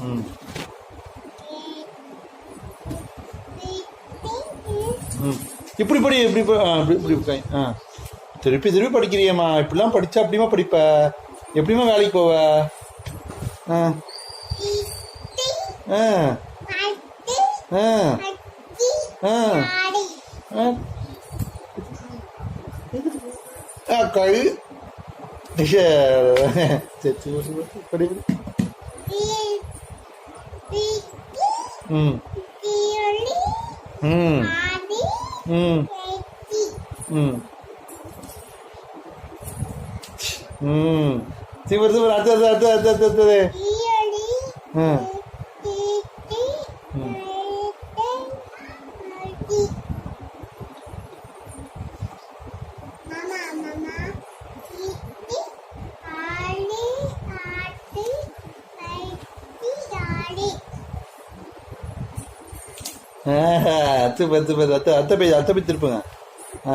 ம் ம் இப்படி படி இப்படி இப்படி இப்படி திருப்பி திருப்பி படிக்கிறியம்மா. இப்படிலாம் படித்தா அப்படிமா படிப்ப? எப்படிமா வேலைக்கு போவ? ஆ ஆ ஆ ஆ கை படி. ம் ம் ம் ம் ம் சூப்பர் சூப்பர். அடுத்தது அடுத்தது அடுத்தது அடுத்தது. ம் ம் சூப்பர் சூப்பர். அத்தை பேஜ் திருப்புங்க. ஆ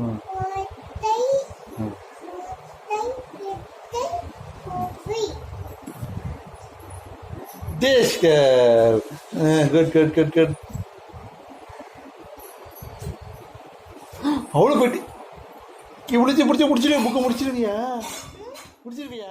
ம் ம் தேஷ்கர். Good good good good. அவ்வளோ போயிட்டு முடிச்சிருவியா? புக்கை முடிச்சிருவியா?